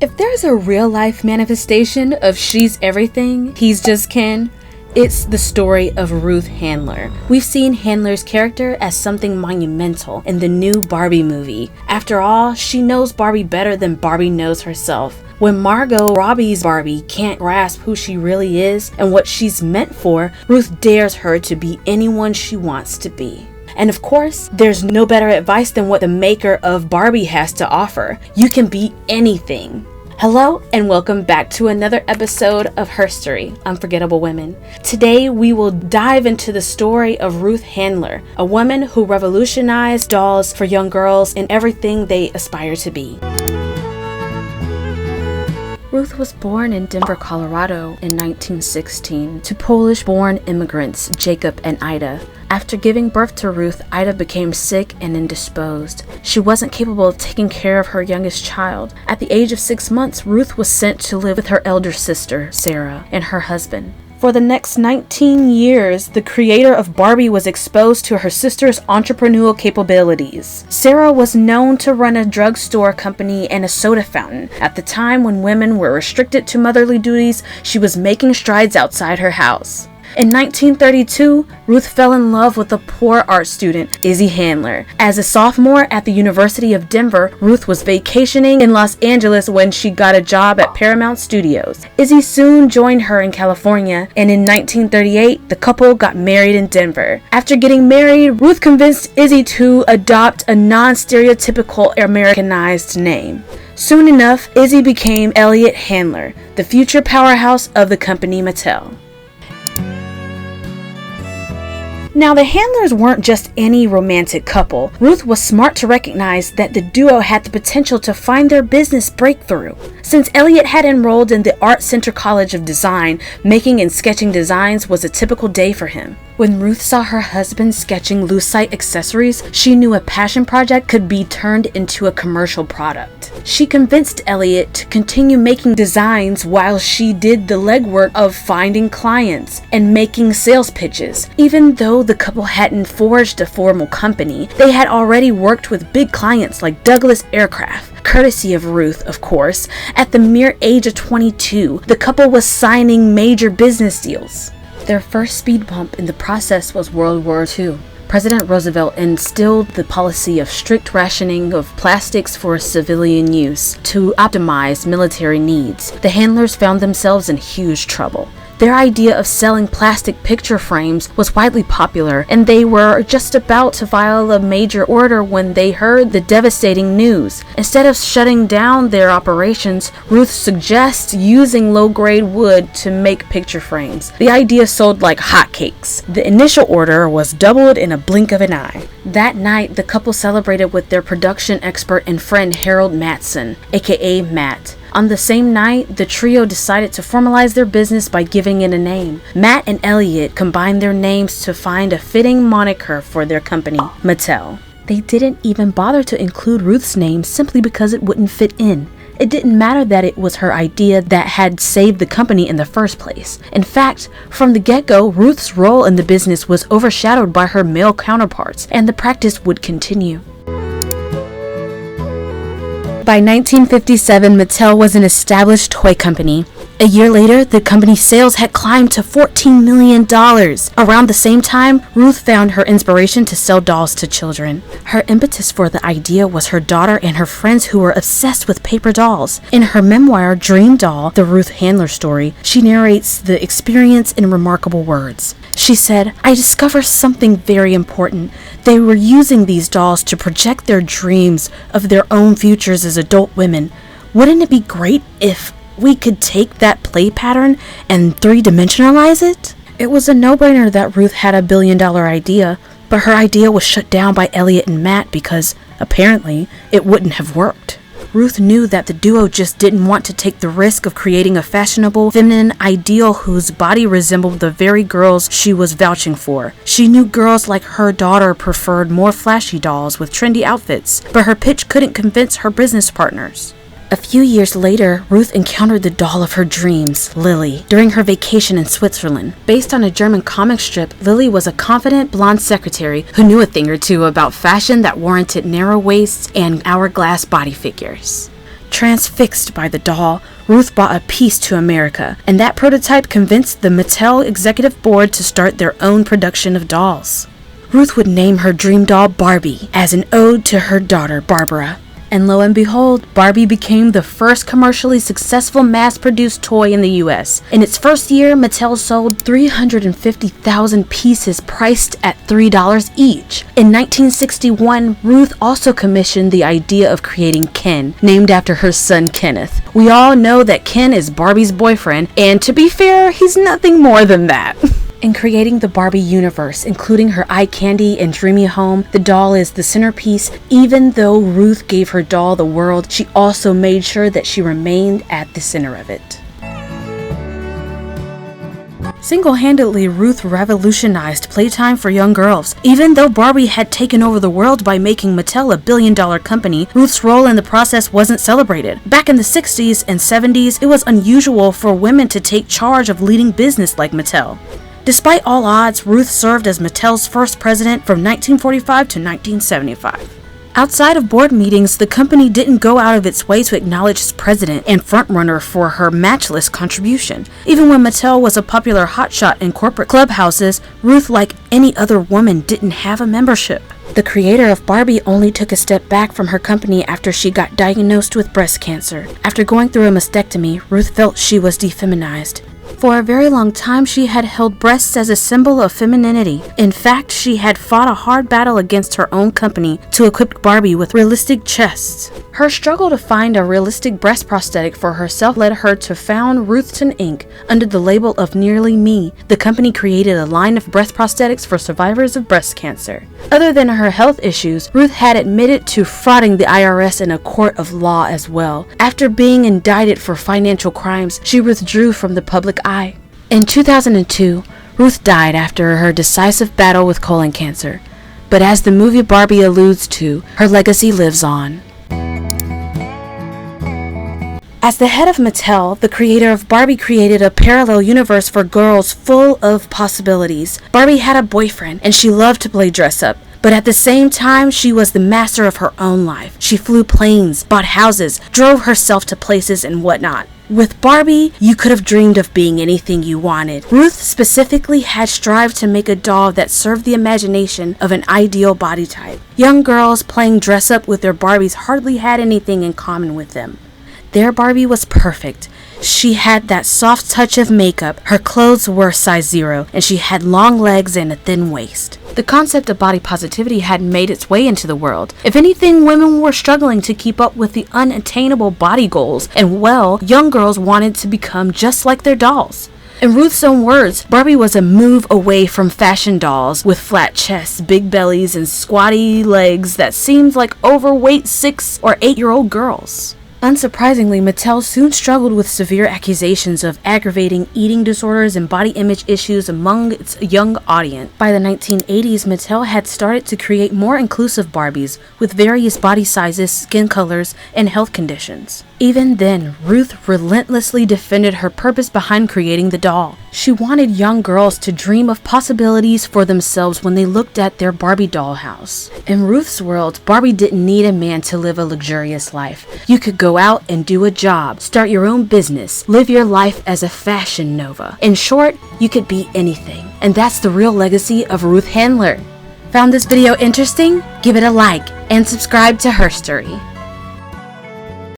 If there's a real-life manifestation of she's everything, he's just Ken, it's the story of Ruth Handler. We've seen Handler's character as something monumental in the new Barbie movie. After all, she knows Barbie better than Barbie knows herself. When Margot, Robbie's Barbie, can't grasp who she really is and what she's meant for, Ruth dares her to be anyone she wants to be. And of course, there's no better advice than what the maker of Barbie has to offer. You can be anything. Hello and welcome back to another episode of HerStory, Unforgettable Women. Today we will dive into the story of Ruth Handler, a woman who revolutionized dolls for young girls and everything they aspire to be. Ruth was born in Denver, Colorado in 1916 to Polish-born immigrants Jacob and Ida. After giving birth to Ruth, Ida became sick and indisposed. She wasn't capable of taking care of her youngest child. At the age of 6 months, Ruth was sent to live with her elder sister, Sarah, and her husband. For the next 19 years, the creator of Barbie was exposed to her sister's entrepreneurial capabilities. Sarah was known to run a drugstore company and a soda fountain. At the time when women were restricted to motherly duties, she was making strides outside her house. In 1932, Ruth fell in love with a poor art student, Izzy Handler. As a sophomore at the University of Denver, Ruth was vacationing in Los Angeles when she got a job at Paramount Studios. Izzy soon joined her in California, and in 1938, the couple got married in Denver. After getting married, Ruth convinced Izzy to adopt a non-stereotypical Americanized name. Soon enough, Izzy became Elliot Handler, the future powerhouse of the company Mattel. Now, the Handlers weren't just any romantic couple. Ruth was smart to recognize that the duo had the potential to find their business breakthrough. Since Elliot had enrolled in the Art Center College of Design, making and sketching designs was a typical day for him. When Ruth saw her husband sketching lucite accessories, she knew a passion project could be turned into a commercial product. She convinced Elliot to continue making designs while she did the legwork of finding clients and making sales pitches. Even though the couple hadn't forged a formal company, they had already worked with big clients like Douglas Aircraft, courtesy of Ruth, of course. At the mere age of 22, the couple was signing major business deals. Their first speed bump in the process was World War II. President Roosevelt instilled the policy of strict rationing of plastics for civilian use to optimize military needs. The Handlers found themselves in huge trouble. Their idea of selling plastic picture frames was widely popular, and they were just about to file a major order when they heard the devastating news. Instead of shutting down their operations, Ruth suggests using low-grade wood to make picture frames. The idea sold like hotcakes. The initial order was doubled in a blink of an eye. That night, the couple celebrated with their production expert and friend Harold Matson, aka Matt. On the same night, the trio decided to formalize their business by giving it a name. Matt and Elliot combined their names to find a fitting moniker for their company, Mattel. They didn't even bother to include Ruth's name simply because it wouldn't fit in. It didn't matter that it was her idea that had saved the company in the first place. In fact, from the get-go, Ruth's role in the business was overshadowed by her male counterparts, and the practice would continue. By 1957, Mattel was an established toy company. A year later, the company's sales had climbed to $14 million. Around the same time, Ruth found her inspiration to sell dolls to children. Her impetus for the idea was her daughter and her friends who were obsessed with paper dolls. In her memoir, Dream Doll, The Ruth Handler Story, she narrates the experience in remarkable words. She said, "I discovered something very important. They were using these dolls to project their dreams of their own futures as adult women. Wouldn't it be great if we could take that play pattern and three-dimensionalize it?" It was a no-brainer that Ruth had a billion-dollar idea, but her idea was shut down by Elliot and Matt because, apparently, it wouldn't have worked. Ruth knew that the duo just didn't want to take the risk of creating a fashionable, feminine ideal whose body resembled the very girls she was vouching for. She knew girls like her daughter preferred more flashy dolls with trendy outfits, but her pitch couldn't convince her business partners. A few years later, Ruth encountered the doll of her dreams, Lily, during her vacation in Switzerland. Based on a German comic strip, Lily was a confident blonde secretary who knew a thing or two about fashion that warranted narrow waists and hourglass body figures. Transfixed by the doll, Ruth bought a piece to America, and that prototype convinced the Mattel executive board to start their own production of dolls. Ruth would name her dream doll Barbie as an ode to her daughter Barbara. And lo and behold, Barbie became the first commercially successful mass-produced toy in the US. In its first year, Mattel sold 350,000 pieces priced at $3 each. In 1961, Ruth also commissioned the idea of creating Ken, named after her son Kenneth. We all know that Ken is Barbie's boyfriend, and to be fair, he's nothing more than that. In creating the Barbie universe, including her eye candy and dreamy home, the doll is the centerpiece. Even though Ruth gave her doll the world, she also made sure that she remained at the center of it. Single-handedly, Ruth revolutionized playtime for young girls. Even though Barbie had taken over the world by making Mattel a billion-dollar company, Ruth's role in the process wasn't celebrated. Back in the 60s and 70s, it was unusual for women to take charge of leading business like Mattel. Despite all odds, Ruth served as Mattel's first president from 1945 to 1975. Outside of board meetings, the company didn't go out of its way to acknowledge its president and frontrunner for her matchless contribution. Even when Mattel was a popular hotshot in corporate clubhouses, Ruth, like any other woman, didn't have a membership. The creator of Barbie only took a step back from her company after she got diagnosed with breast cancer. After going through a mastectomy, Ruth felt she was defeminized. For a very long time, she had held breasts as a symbol of femininity. In fact, she had fought a hard battle against her own company to equip Barbie with realistic chests. Her struggle to find a realistic breast prosthetic for herself led her to found Ruthton Inc. under the label of Nearly Me. The company created a line of breast prosthetics for survivors of breast cancer. Other than her health issues, Ruth had admitted to frauding the IRS in a court of law as well. After being indicted for financial crimes, she withdrew from the public eye. In 2002, Ruth died after her decisive battle with colon cancer. But as the movie Barbie alludes to, her legacy lives on. As the head of Mattel, the creator of Barbie created a parallel universe for girls full of possibilities. Barbie had a boyfriend, and she loved to play dress-up. But at the same time, she was the master of her own life. She flew planes, bought houses, drove herself to places and whatnot. With Barbie, you could have dreamed of being anything you wanted. Ruth specifically had strived to make a doll that served the imagination of an ideal body type. Young girls playing dress-up with their Barbies hardly had anything in common with them. Their Barbie was perfect. She had that soft touch of makeup, her clothes were size 0, and she had long legs and a thin waist. The concept of body positivity had made its way into the world. If anything, women were struggling to keep up with the unattainable body goals, and young girls wanted to become just like their dolls. In Ruth's own words, Barbie was a move away from fashion dolls with flat chests, big bellies, and squatty legs that seemed like overweight 6 or 8-year-old girls. Unsurprisingly, Mattel soon struggled with severe accusations of aggravating eating disorders and body image issues among its young audience. By the 1980s, Mattel had started to create more inclusive Barbies with various body sizes, skin colors, and health conditions. Even then, Ruth relentlessly defended her purpose behind creating the doll. She wanted young girls to dream of possibilities for themselves when they looked at their Barbie dollhouse. In Ruth's world, Barbie didn't need a man to live a luxurious life. You could go out and do a job, start your own business, live your life as a fashion nova. In short, you could be anything. And that's the real legacy of Ruth Handler. Found this video interesting? Give it a like and subscribe to HerStory.